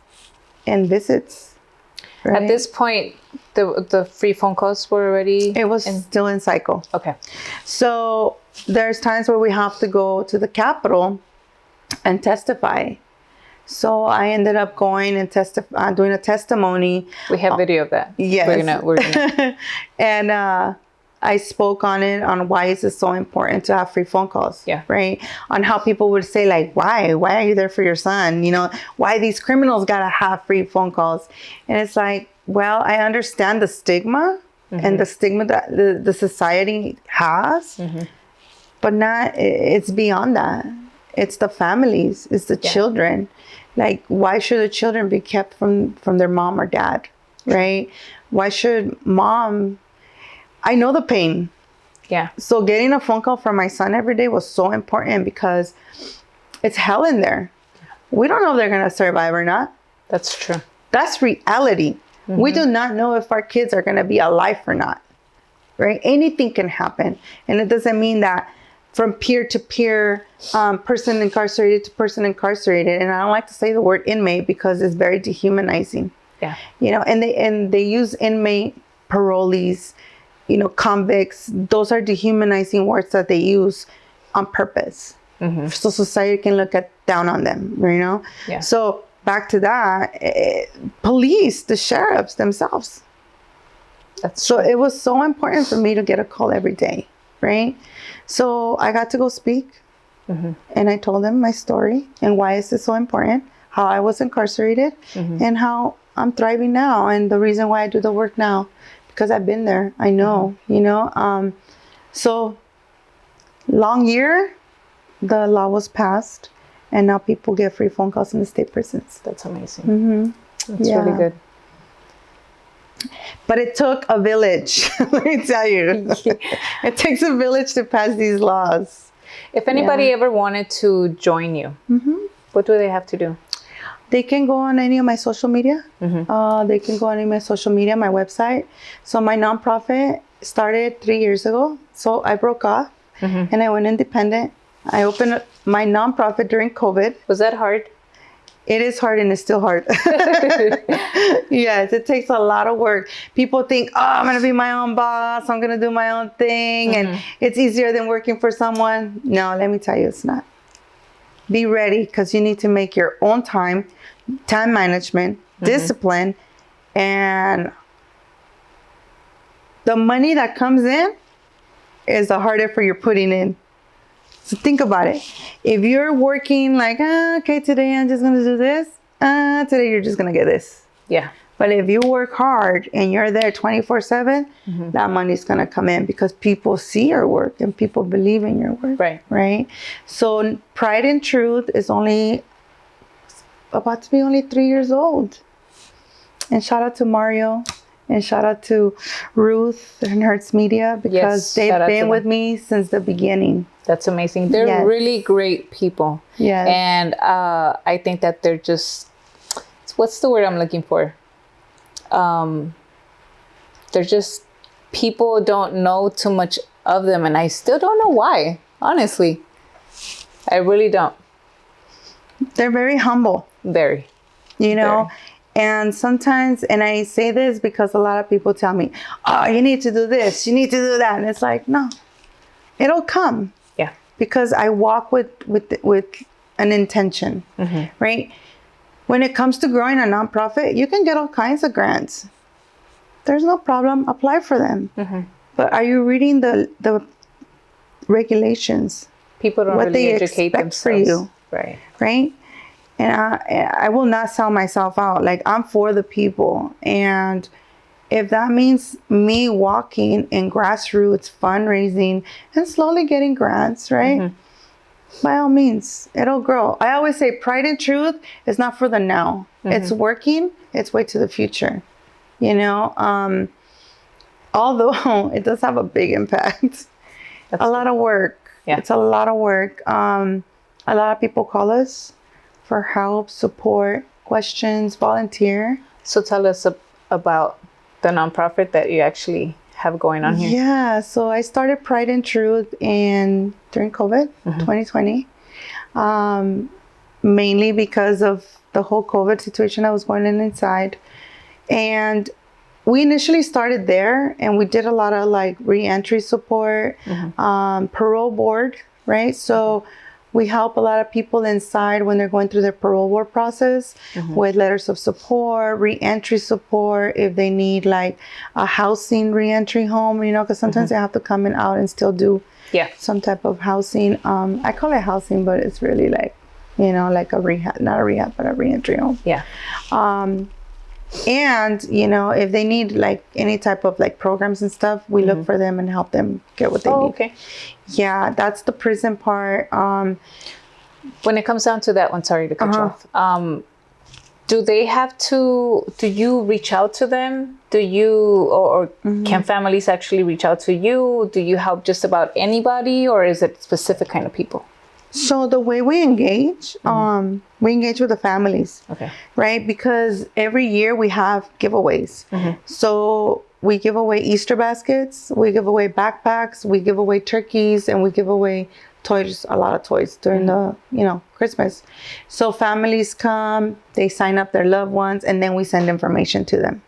and visits. Right? At this point, the free phone calls were already... It was still in cycle. Okay. So there's times where we have to go to the Capitol and testify. So I ended up going and doing a testimony. We have video of that. Yes. We're gonna. And I spoke on it, on why is it so important to have free phone calls. Yeah. Right. On how people would say, like, why are you there for your son? You know, why these criminals gotta have free phone calls? And it's like, well, I understand the stigma and the stigma that the society has, but it's beyond that. It's the families, it's the children. Like, why should the children be kept from their mom or dad, right? Why should mom... I know the pain. Yeah. So getting a phone call from my son every day was so important because it's hell in there. We don't know if they're going to survive or not. That's true. That's reality. We do not know if our kids are going to be alive or not, right? Anything can happen. And it doesn't mean that from peer to peer, person incarcerated to person incarcerated. And I don't like to say the word inmate because it's very dehumanizing. Yeah. You know, and they use inmate, parolees, you know, convicts. Those are dehumanizing words that they use on purpose. So society can look down on them, you know? Yeah. So back to that, police, the sheriffs themselves. That's so it was so important for me to get a call every day, right? So I got to go speak and I told them my story and why is it so important, how I was incarcerated and how I'm thriving now and the reason why I do the work now, because I've been there. I know, you know. So long year, the law was passed and now people get free phone calls in the state prisons. That's amazing. That's really good. But it took a village, let me tell you. It takes a village to pass these laws. If anybody ever wanted to join you, what do they have to do? They can go on any of my social media. They can go on any of my social media, my website. So my nonprofit started 3 years ago. So I broke off and I went independent. I opened up my nonprofit during COVID. Was that hard? It is hard and it's still hard. Yes, it takes a lot of work. People think, oh, I'm going to be my own boss. I'm going to do my own thing. And it's easier than working for someone. No, let me tell you, it's not. Be ready because you need to make your own time management, discipline, and the money that comes in is the hard effort you're putting in. So think about it. If you're working like, okay, today I'm just going to do this. Today you're just going to get this. Yeah. But if you work hard and you're there 24/7, that money's going to come in because people see your work and people believe in your work. Right. So Pride and Truth is about to be only 3 years old. And shout out to Mario and shout out to Ruth and Hertz Media because they've been with me since the beginning. That's amazing. They're really great people. Yes. And I think that they're just, what's the word I'm looking for? They're just, people don't know too much of them. And I still don't know why, honestly. I really don't. They're very humble. Very. You know? Very. And sometimes, and I say this because a lot of people tell me, oh, you need to do this, you need to do that. And it's like, no, it'll come. Yeah. Because I walk with an intention, right? When it comes to growing a nonprofit, you can get all kinds of grants. There's no problem. Apply for them. But are you reading the regulations? People don't really educate themselves. For you. Right. And I will not sell myself out. Like, I'm for the people. And if that means me walking in grassroots fundraising and slowly getting grants, right? By all means, it'll grow. I always say Pride and Truth is not for the now. It's working. It's way to the future. You know, although it does have a big impact. That's a lot of work. Yeah. It's a lot of work. A lot of people call us for help, support, questions, volunteer. So tell us about the nonprofit that you actually have going on here. Yeah, so I started Pride and Truth during COVID, 2020, mainly because of the whole COVID situation that was going on inside. And we initially started there, and we did a lot of like re-entry support, parole board, right? So we help a lot of people inside when they're going through their parole board process with letters of support, re-entry support, if they need like a housing re-entry home, you know, because sometimes they have to come in out and still do some type of housing. I call it housing, but it's really like, you know, like a rehab, not a rehab, but a re-entry home. Yeah. And, you know, if they need like any type of like programs and stuff, we look for them and help them get what they need. Okay. Yeah, that's the prison part. When it comes down to that one, sorry to cut you off. Do they have to, do you reach out to them? Do you, or can families actually reach out to you? Do you help just about anybody, or is it specific kind of people? So the way we engage with the families, right? Because every year we have giveaways. So we give away Easter baskets, we give away backpacks, we give away turkeys, and we give away toys, a lot of toys during the, you know, Christmas. So families come, they sign up their loved ones, and then we send information to them.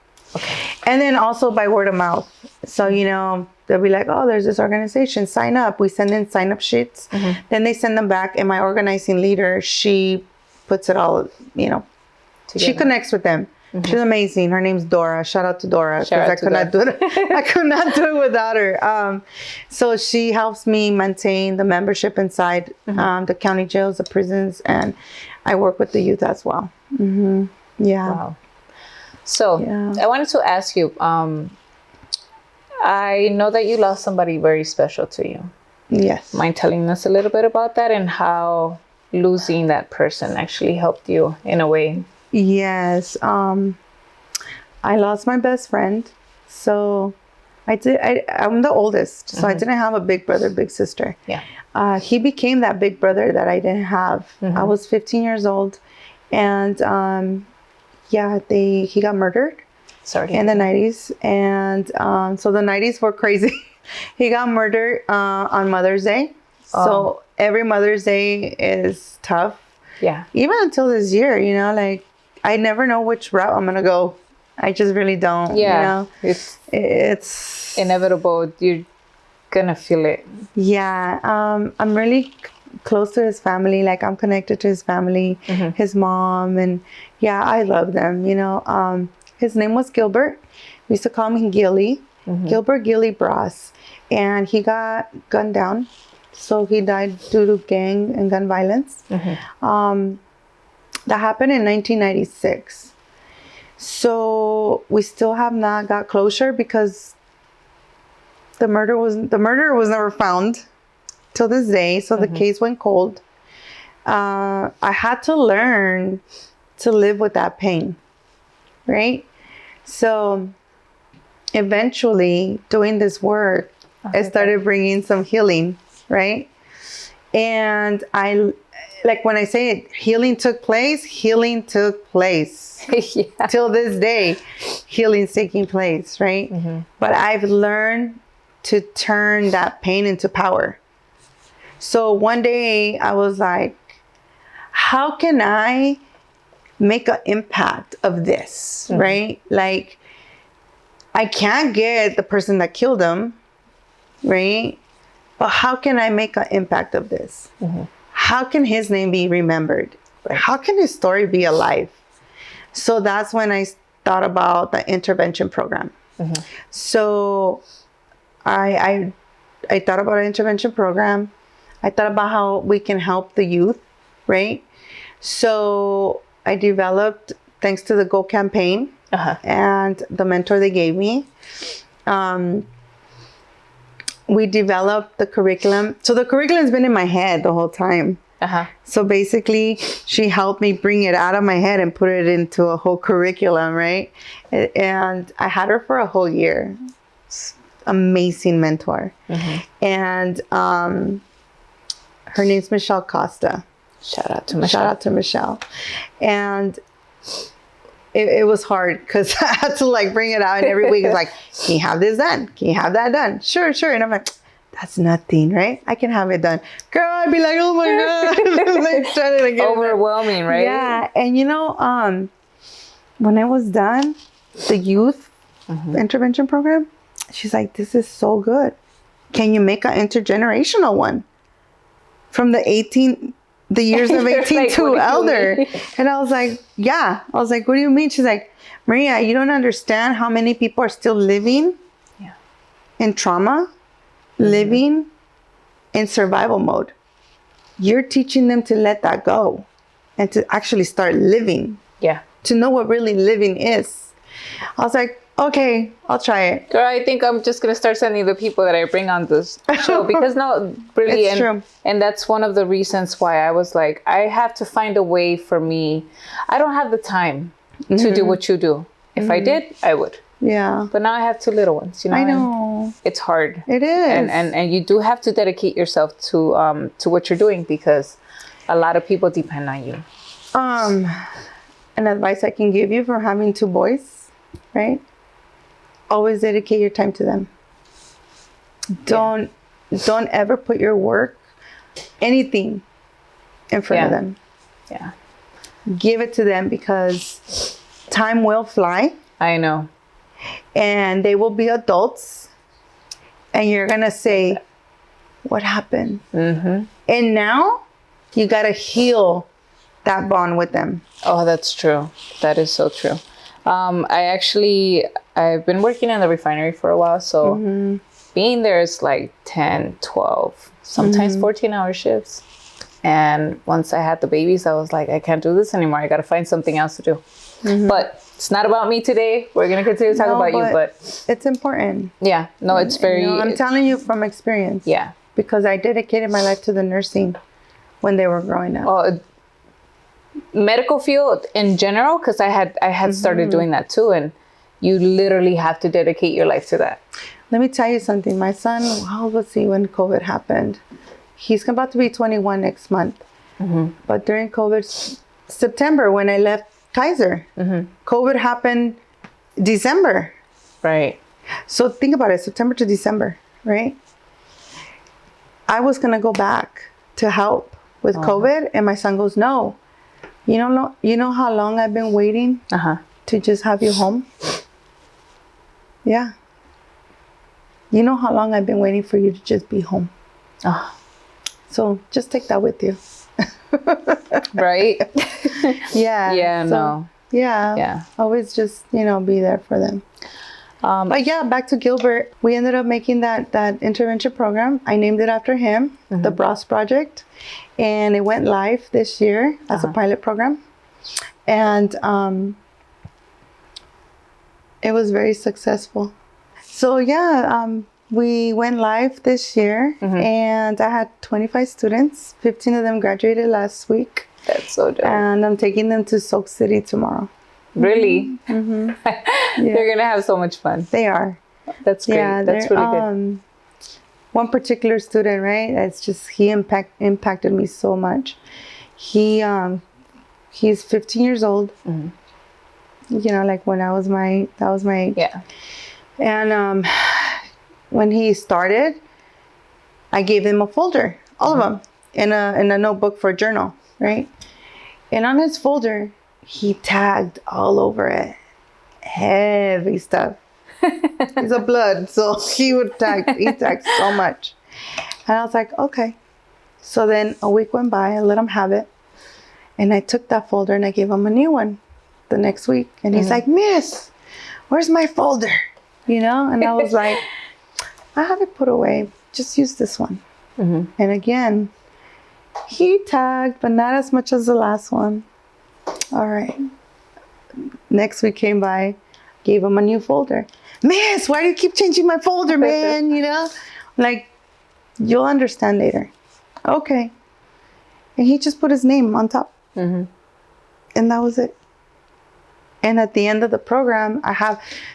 And then also by word of mouth. So, you know, they'll be like, oh, there's this organization, sign up. We send in sign up sheets. Then they send them back. And my organizing leader, she puts it all, you know, she connects with them. She's amazing. Her name's Dora. Shout out to Dora. Because I could not do it. I could not do it without her. So she helps me maintain the membership inside the county jails, the prisons, and I work with the youth as well. Yeah. Wow. So I wanted to ask you, I know that you lost somebody very special to you. Yes. Mind telling us a little bit about that and how losing that person actually helped you in a way? Yes. I lost my best friend. So I'm the oldest. So I didn't have a big brother, big sister. Yeah. He became that big brother that I didn't have. I was 15 years old. And he got murdered. Sorry. In the 90s. And so the 90s were crazy. He got murdered on Mother's Day. So every Mother's Day is tough. Yeah. Even until this year, you know, like I never know which route I'm going to go. I just really don't. Yeah. You know? It's inevitable. You're going to feel it. Yeah. I'm really close to his family. Like I'm connected to his family, his mom. And yeah, I love them, you know. His name was Gilbert. We used to call him Gilly, Gilbert Gilly Bras. And he got gunned down. So he died due to gang and gun violence. That happened in 1996. So we still have not got closure because the murderer was never found till this day. So the case went cold. I had to learn to live with that pain, right? So eventually doing this work, I started bringing some healing, right? And like when I say it, healing took place. Yeah. Till this day, healing's taking place, right? But I've learned to turn that pain into power. So one day I was like, how can I make an impact of this, right? Like, I can't get the person that killed him, right? But how can I make an impact of this? How can his name be remembered? Right. How can his story be alive? So that's when I thought about the intervention program. So I thought about an intervention program. I thought about how we can help the youth, right? So I developed, thanks to the Go campaign and the mentor they gave me, we developed the curriculum. So the curriculum's been in my head the whole time. So basically, she helped me bring it out of my head and put it into a whole curriculum, right? And I had her for a whole year. Amazing mentor. And her name's Michelle Costa. Shout out to Michelle. And it was hard because I had to like bring it out, and every week it's like, can you have this done? Can you have that done? Sure. And I'm like, that's nothing, right? I can have it done. Girl, I'd be like, oh my God. Like, trying to get overwhelming, right? Yeah. And you know, when I was done, the youth intervention program, she's like, this is so good. Can you make an intergenerational one? From the years of 18 like, to elder. And I was like, yeah. I was like, what do you mean? She's like, Maria, you don't understand how many people are still living in trauma, living in survival mode. You're teaching them to let that go and to actually start living. Yeah. To know what really living is. I was like, okay, I'll try it. Girl, I think I'm just going to start sending the people that I bring on this show because no, really. It's true. And that's one of the reasons why I was like, I have to find a way for me. I don't have the time to do what you do. If I did, I would. Yeah. But now I have 2 little ones, you know. I know. It's hard. It is. And you do have to dedicate yourself to what you're doing because a lot of people depend on you. An advice I can give you for having 2 boys, right? Always dedicate your time to them. Don't ever put your work, anything, in front of them. Yeah. Give it to them because time will fly. I know. And they will be adults. And you're going to say, what happened? And now you got to heal that bond with them. Oh, that's true. That is so true. I've been working in the refinery for a while. So being there is like 10, 12, sometimes 14-hour shifts. And once I had the babies, I was like, I can't do this anymore. I got to find something else to do. But it's not about me today. We're going to continue to talk about you, but it's important. Yeah, no, it's very... I'm telling you from experience. Yeah. Because I dedicated my life to the nursing when they were growing up. Medical field in general, because I had started doing that too, and you literally have to dedicate your life to that. Let me tell you something. My son, how old was he when COVID happened? He's about to be 21 next month. But during COVID, September, when I left Kaiser, COVID happened December. Right. So think about it, September to December, right? I was going to go back to help with COVID, and my son goes, no. You know how long I've been waiting to just have you home? Yeah. You know how long I've been waiting for you to just be home? So just take that with you. Right? Yeah. Yeah, so, no. Yeah. Yeah. Always just, be there for them. But yeah, back to Gilbert. We ended up making that intervention program. I named it after him, the Bros Project. And it went live this year as a pilot program. And It was very successful. So yeah, we went live this year, and I had 25 students. 15 of them graduated last week. That's so dope. And I'm taking them to Soak City tomorrow. Really? Yeah. They're gonna have so much fun. They are. That's great. Yeah, that's really good. One particular student, right? It's just he impacted me so much. He's 15 years old. You know, like when that was my age. Yeah. And when he started, I gave him a folder, all of them, in a notebook for a journal, right? And on his folder, he tagged all over it, heavy stuff. He's a blood, so he tagged so much. And I was like, okay. So then a week went by, I let him have it. And I took that folder and I gave him a new one the next week. And he's like, Miss, where's my folder? You know? And I was like, I have it put away. Just use this one. And again, he tagged, but not as much as the last one. All right. Next week came by, gave him a new folder. Miss, why do you keep changing my folder, man? You know? Like, you'll understand later. Okay. And he just put his name on top. And that was it. And at the end of the program,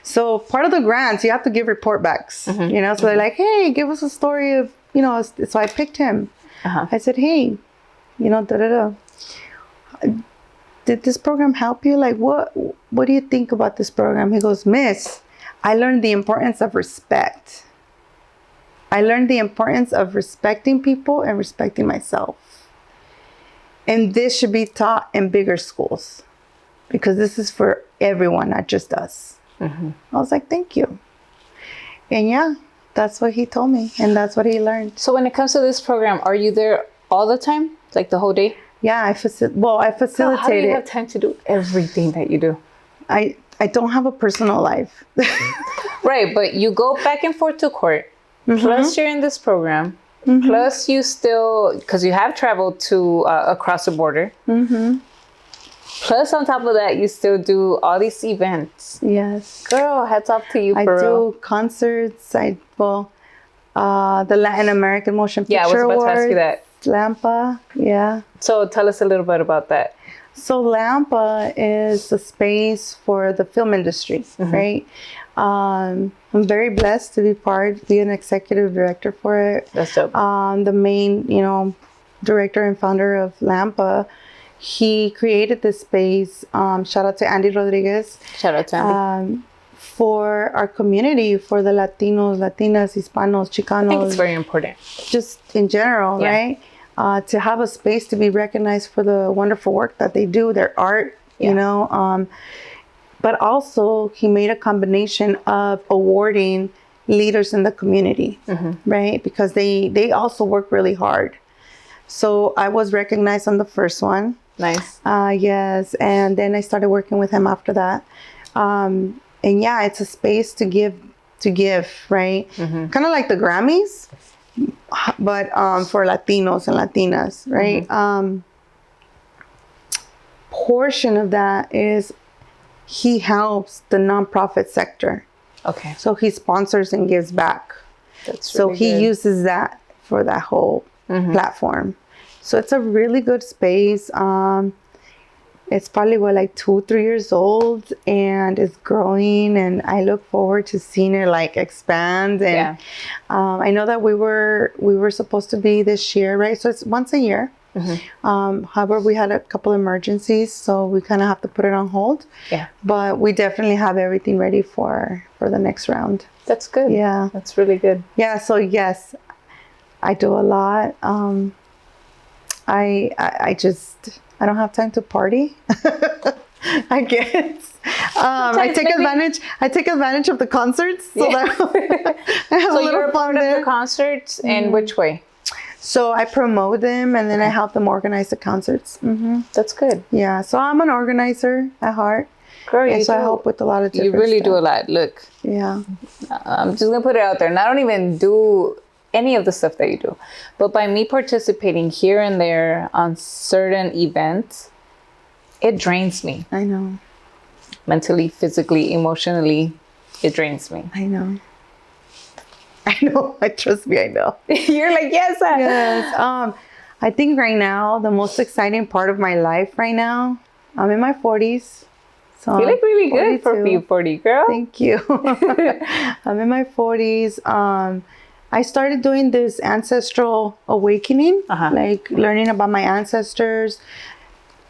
so part of the grants, you have to give report backs, you know? So they're like, hey, give us a story of, you know, so I picked him. I said, hey, you know, did this program help you? Like, what do you think about this program? He goes, Miss, I learned the importance of respect. I learned the importance of respecting people and respecting myself. And this should be taught in bigger schools because this is for everyone, not just us. I was like, thank you. And yeah, that's what he told me. And that's what he learned. So when it comes to this program, are you there all the time? Like the whole day? Yeah, I facilitate How do you it. have time to do everything that you do? I don't have a personal life. Right, but you go back and forth to court. Plus you're in this program. Plus you still, because you have traveled to across the border. Plus on top of that, you still do all these events. Yes. Girl, hats off to you, I for do real. concerts. The Latin American Motion Picture Yeah, I was about to ask you Awards, that. LAMPA, yeah. So tell us a little bit about that. So LAMPA is a space for the film industry, right? I'm very blessed to be an executive director for it. That's dope. The main, you know, director and founder of LAMPA, he created this space. Shout out to Andy Rodriguez. Shout out to Andy. For our community, for the Latinos, Latinas, Hispanos, Chicanos. I think it's very important. Just in general, right? To have a space to be recognized for the wonderful work that they do, their art, you know. But also, he made a combination of awarding leaders in the community, right? Because they also work really hard. So I was recognized on the first one. Nice. Yes. And then I started working with him after that. And yeah, it's a space to give, right? Kind of like the Grammys, but for Latinos and Latinas, right? Portion of that is he helps the nonprofit sector. Okay. So he sponsors and gives back. That's so really he good. uses that for that whole platform. So it's a really good space. It's probably like 2-3 years old and it's growing, and I look forward to seeing it like expand. And I know that we were supposed to be this year, right? So it's once a year. However, we had a couple emergencies, so we kind of have to put it on hold. Yeah. But we definitely have everything ready for the next round. That's good. Yeah. That's really good. Yeah. So yes, I do a lot. I don't have time to party. I guess. I take advantage of the concerts. So that I have So a little you're a fun part there. of the concerts in which way? So I promote them, and then I help them organize the concerts. That's good. Yeah. So I'm an organizer at heart. Girl, And so I help with a lot of different You really do a stuff. lot. Look, Yeah. I'm just going to put it out there. And I don't even do any of the stuff that you do. But by me participating here and there on certain events, it drains me. I know. mentally, physically, emotionally, it drains me. I know. Trust me, I know. You're like, yes. Yes. I think right now, the most exciting part of my life right now, I'm in my 40s. So you look really good for 42. 40, girl. Thank you. I'm in my 40s. I started doing this ancestral awakening, like learning about my ancestors.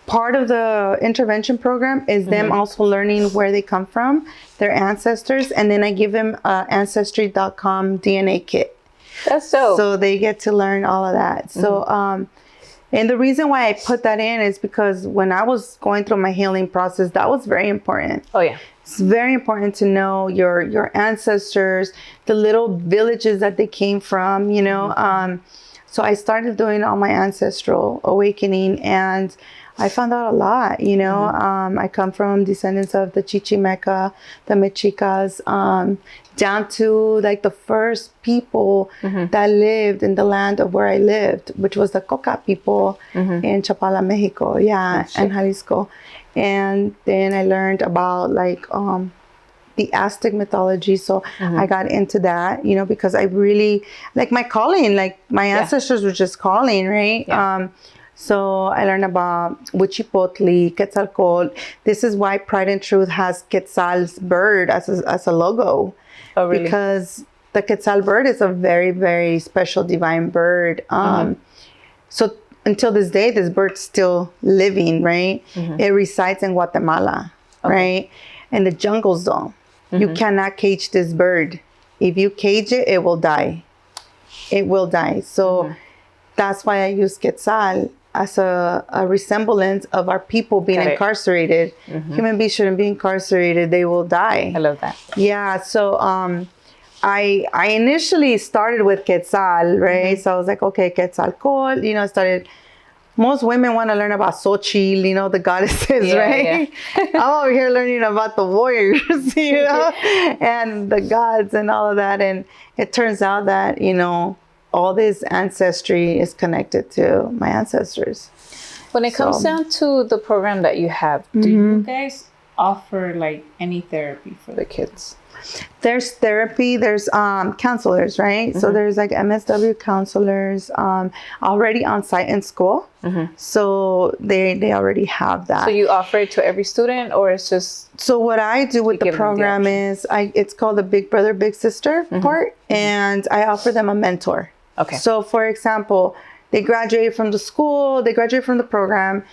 Part of the intervention program is them also learning where they come from, their ancestors, and then I give them Ancestry.com DNA kit. That's dope. So they get to learn all of that. So, and the reason why I put that in is because when I was going through my healing process, that was very important. Oh, yeah. It's very important to know your ancestors, the little villages that they came from, you know. So I started doing all my ancestral awakening, and I found out a lot, you know. I come from descendants of the Chichimeca, the Mexicas, down to like the first people that lived in the land of where I lived, which was the Coca people in Chapala, Mexico, and Jalisco. And then I learned about like the Aztec mythology. So I got into that, you know, because I really like my calling, like my ancestors were just calling, right? Yeah. So I learned about Huitzilopochtli, Quetzalcoatl. This is why Pride and Truth has Quetzal's bird as a logo. Oh, really? Because the Quetzal bird is a very, very special divine bird. So until this day, this bird's still living, right? It resides in Guatemala, right? In the jungle zone. You cannot cage this bird. If you cage it, it will die. It will die. So that's why I use Quetzal as a resemblance of our people being incarcerated. Human beings shouldn't be incarcerated. They will die. I love that. Yeah. So I initially started with Quetzal, right? So I was like, okay, Quetzalcoatl, you know, most women want to learn about Xochitl, you know, the goddesses, right? Yeah. I'm over here learning about the warriors, you know, and the gods and all of that. And it turns out that, you know, all this ancestry is connected to my ancestors. When it comes down to the program that you have, do you guys offer like any therapy for the kids? There's therapy, there's counselors, right? So there's like MSW counselors already on site in school. So they already have that. So you offer it to every student, or it's just... So what I do with the program is it's called the Big Brother, Big Sister part, and I offer them a mentor. Okay. So for example, they graduate from the school, they graduate from the program,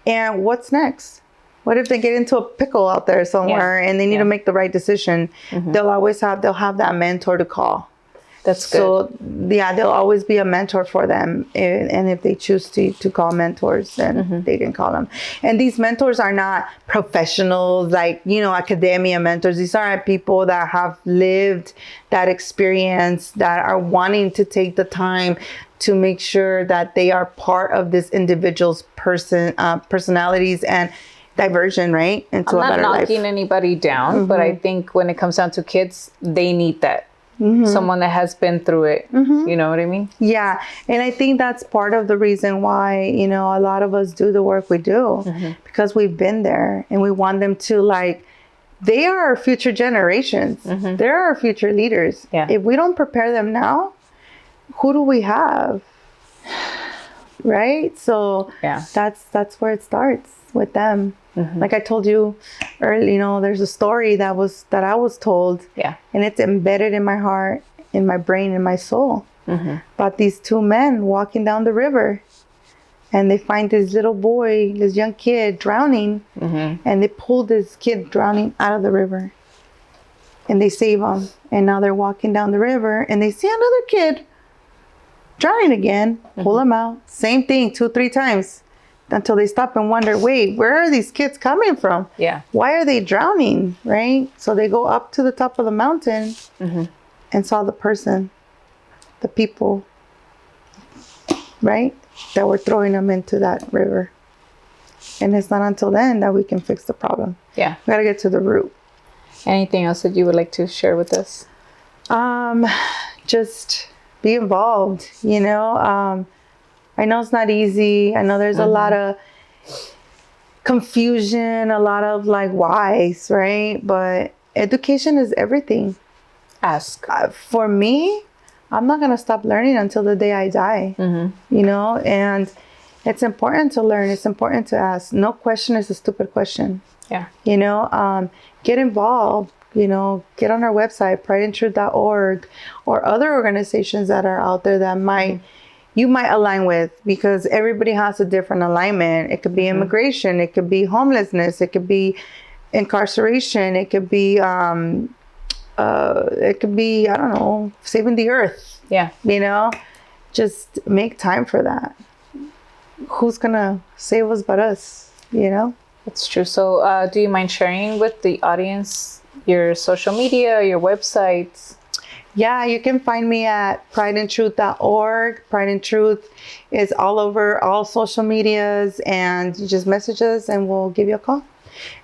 and what's next? What if they get into a pickle out there somewhere and they need to make the right decision? They'll have that mentor to call. That's good. So yeah, there'll always be a mentor for them. And if they choose to call mentors, then they can call them. And these mentors are not professionals like, you know, academia mentors. These are people that have lived that experience, that are wanting to take the time to make sure that they are part of this individual's personalities and diversion, right? Into a better life. I'm not knocking anybody down, but I think when it comes down to kids, they need that. Someone that has been through it. You know what I mean? Yeah. And I think that's part of the reason why, you know, a lot of us do the work we do, because we've been there and we want them to, like, they are our future generations. They're our future leaders. Yeah. If we don't prepare them now, who do we have? Right? So that's where it starts with them. Like I told you earlier, you know, there's a story that I was told, and it's embedded in my heart, in my brain, in my soul, about these two men walking down the river, and they find this little boy, this young kid drowning, and they pull this kid drowning out of the river, and they save him, and now they're walking down the river, and they see another kid drowning again, pull him out, same thing 2-3 times. Until they stop and wonder, wait, where are these kids coming from? Yeah. Why are they drowning, right? So they go up to the top of the mountain and saw the person, the people, right, that were throwing them into that river. And it's not until then that we can fix the problem. Yeah. We got to get to the root. Anything else that you would like to share with us? Just be involved, you know. I know it's not easy. I know there's a lot of confusion, a lot of like whys, right? But education is everything. Ask. For me, I'm not going to stop learning until the day I die, you know, and it's important to learn. It's important to ask. No question is a stupid question. Yeah. You know, get involved, you know, get on our website, prideandtruth.org, or other organizations that are out there that you might align with, because everybody has a different alignment. It could be immigration. It could be homelessness. It could be incarceration. It could be, I don't know, saving the earth. Yeah. You know, just make time for that. Who's going to save us but us, you know? That's true. So do you mind sharing with the audience your social media, your websites? Yeah, you can find me at prideandtruth.org. Pride and Truth is all over all social medias, and you just message us and we'll give you a call.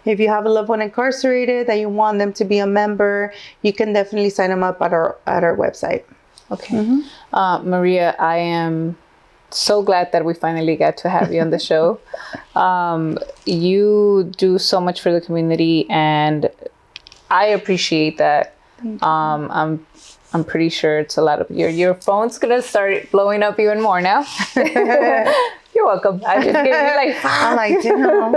If you have a loved one incarcerated that you want them to be a member, you can definitely sign them up at our website. Okay. Maria, I am so glad that we finally got to have you on the show. You do so much for the community, and I appreciate that. I'm pretty sure it's a lot of your phone's gonna start blowing up even more now. You're welcome. I just gave you like I'm like, damn.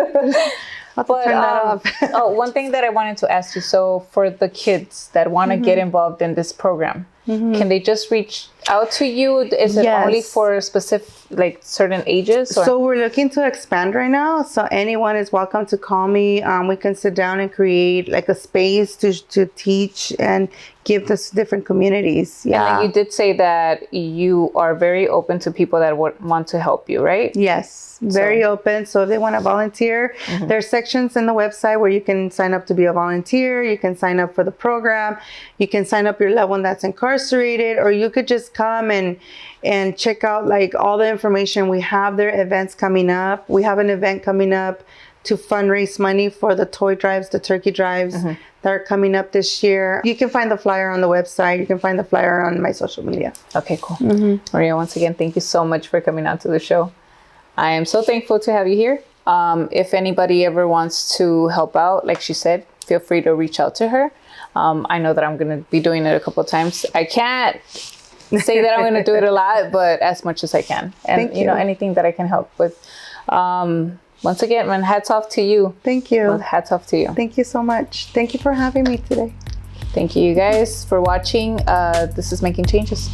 I'll turn that off. One thing that I wanted to ask you, so for the kids that want to get involved in this program, can they just reach out to you? Is it only for specific, like certain ages? Or? So we're looking to expand right now. So anyone is welcome to call me. We can sit down and create like a space to teach and give this different communities. Yeah. And you did say that you are very open to people that want to help you, right? Yes, very open. So if they want to volunteer, there's sections in the website where you can sign up to be a volunteer. You can sign up for the program. You can sign up your loved one that's incarcerated, or you could just come and check out like all the information. We have their events coming up. We have an event coming up to fundraise money for the toy drives, the turkey drives that are coming up this year. You can find the flyer on the website. You can find the flyer on my social media. Okay, cool. Maria, once again, thank you so much for coming on to the show. I am so thankful to have you here. If anybody ever wants to help out, like she said, feel free to reach out to her. I know that I'm going to be doing it a couple of times. I can't say that I'm going to do it a lot, but as much as I can. And, you know, anything that I can help with. Once again, man, hats off to you. Thank you. Well, hats off to you. Thank you so much. Thank you for having me today. Thank you, you guys, for watching. This is Making Changes.